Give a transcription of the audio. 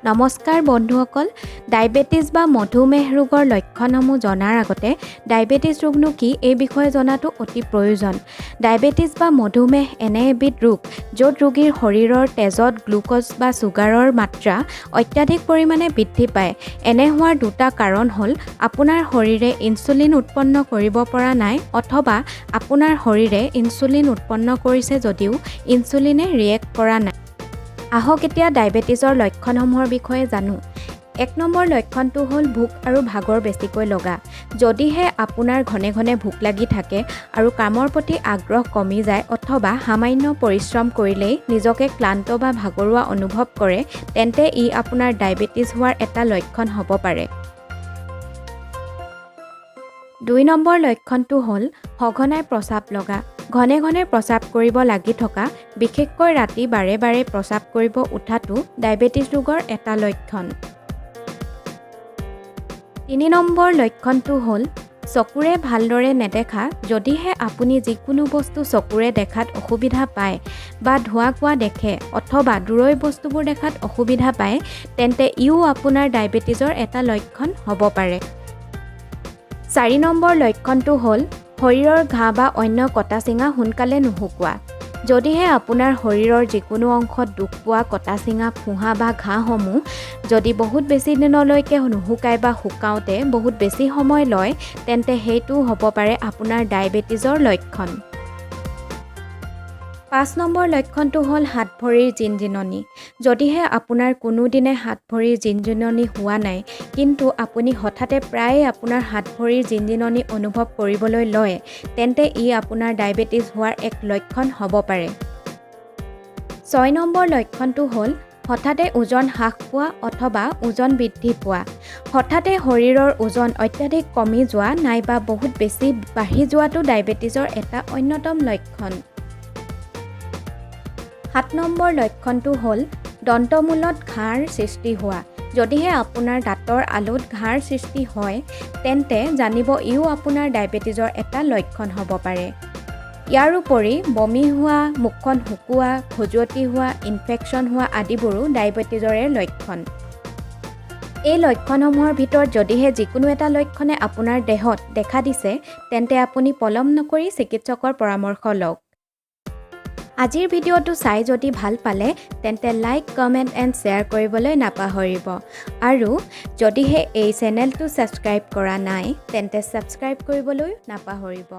নমস্কাৰ বন্ধুসকল, ডায়েবেটিছ বা মধুমেহ ৰোগৰ লক্ষণসমূহ জনাৰ আগতে ডায়েবেটিছ ৰোগনো কি এই বিষয়ে জনাটো অতি প্ৰয়োজন। ডায়েবেটিছ বা মধুমেহ এনে এবিধ ৰোগ য'ত ৰোগীৰ শৰীৰৰ তেজত গ্লুক'জ বা চুগাৰৰ মাত্ৰা অত্যাধিক পৰিমাণে বৃদ্ধি পায়। এনে হোৱাৰ দুটা কাৰণ হ'ল আপোনাৰ শৰীৰে ইনচুলিন উৎপন্ন কৰিব পৰা নাই অথবা আপোনাৰ শৰীৰে ইনচুলিন উৎপন্ন কৰিছে যদিও ইনচুলিনে ৰিয়েক্ট কৰা নাই। আহক এতিয়া ডায়েবেটিছৰ লক্ষণসমূহৰ বিষয়ে জানো। ১ নম্বৰ লক্ষণটো হ'ল ভোক আৰু ভাগৰ বেছিকৈ লগা। যদিহে আপোনাৰ ঘনে ঘনে ভোক লাগি থাকে আৰু কামৰ প্ৰতি আগ্ৰহ কমি যায় অথবা সামান্য পৰিশ্ৰম কৰিলেই নিজকে ক্লান্ত বা ভাগৰুৱা অনুভৱ কৰে, তেন্তে ই আপোনাৰ ডায়েবেটিছ হোৱাৰ এটা লক্ষণ হ'ব পাৰে। ২ নম্বৰ লক্ষণটো হ'ল সঘনাই প্ৰস্ৰাৱ লগা। ঘনে ঘনে প্ৰস্ৰাৱ কৰিব লাগি থকা, বিশেষকৈ ৰাতি বাৰে বাৰে প্ৰস্ৰাৱ কৰিব উঠাটো ডায়েবেটিছ ৰোগৰ এটা লক্ষণ। ৩ নম্বৰ লক্ষণটো হ'ল চকুৰে ভালদৰে নেদেখা। যদিহে আপুনি যিকোনো বস্তু চকুৰে দেখাত অসুবিধা পায় বা ধোঁৱা কোৱা দেখে অথবা দূৰৈৰ বস্তুবোৰ দেখাত অসুবিধা পায়, তেন্তে ইও আপোনাৰ ডায়েবেটিছৰ এটা লক্ষণ হ'ব পাৰে। ৪ নম্বৰ লক্ষণটো হ'ল শৰীৰৰ ঘাঁ বা অন্য কটা চিঙা সোনকালে নুশুকোৱা। যদিহে আপোনাৰ শৰীৰৰ যিকোনো অংশত দুখ পোৱা কটা চিঙা ফোঁহা বা ঘাঁসমূহ যদি বহুত বেছি দিনলৈকে নুশুকায় বা শুকাওঁতে বহুত বেছি সময় লয়, তেন্তে সেইটোও হ'ব পাৰে আপোনাৰ ডায়েবেটিছৰ লক্ষণ। ৫ নম্বৰ লক্ষণটো হ'ল হাত ভৰিৰ জিনজিননি। যদিহে আপোনাৰ কোনোদিনে হাত ভৰিৰ জিনজিননি হোৱা নাই, কিন্তু আপুনি হঠাতে প্ৰায়ে আপোনাৰ হাত ভৰিৰ জিনজিননি অনুভৱ কৰিবলৈ লয়, তেন্তে ই আপোনাৰ ডায়েবেটিছ হোৱাৰ এক লক্ষণ হ'ব পাৰে। ৬ নম্বৰ লক্ষণটো হ'ল হঠাতে ওজন হ্ৰাস পোৱা অথবা ওজন বৃদ্ধি পোৱা। হঠাতে শৰীৰৰ ওজন অত্যাধিক কমি যোৱা নাইবা বহুত বেছি বাঢ়ি যোৱাটো ডায়েবেটিছৰ এটা অন্যতম লক্ষণ। ৭ নম্বৰ লক্ষণটো হ'ল দন্তমূলত ঘাঁৰ সৃষ্টি হোৱা। যদিহে আপোনাৰ দাঁতৰ আলুত ঘাঁৰ সৃষ্টি হয়, তেন্তে জানিব ইও আপোনাৰ ডায়েবেটিছৰ এটা লক্ষণ হ'ব পাৰে। ইয়াৰ উপৰি বমি হোৱা, মুখখন শুকোৱা, খজুৱতি হোৱা, ইনফেকশ্যন হোৱা আদিবোৰো ডায়েবেটিছৰে লক্ষণ। এই লক্ষণসমূহৰ ভিতৰত যদিহে যিকোনো এটা লক্ষণে আপোনাৰ দেহত দেখা দিছে, তেন্তে আপুনি পলম নকৰি চিকিৎসকৰ পৰামৰ্শ লওক। আজিৰ ভিডিঅ'টো চাই যদি ভাল পালে, তেন্তে লাইক, কমেণ্ট এণ্ড শ্বেয়াৰ কৰিবলৈ নাপাহৰিব। আৰু যদিহে এই চেনেলটো ছাবস্ক্ৰাইব কৰা নাই, তেন্তে ছাবস্ক্ৰাইব কৰিবলৈ নাপাহৰিব।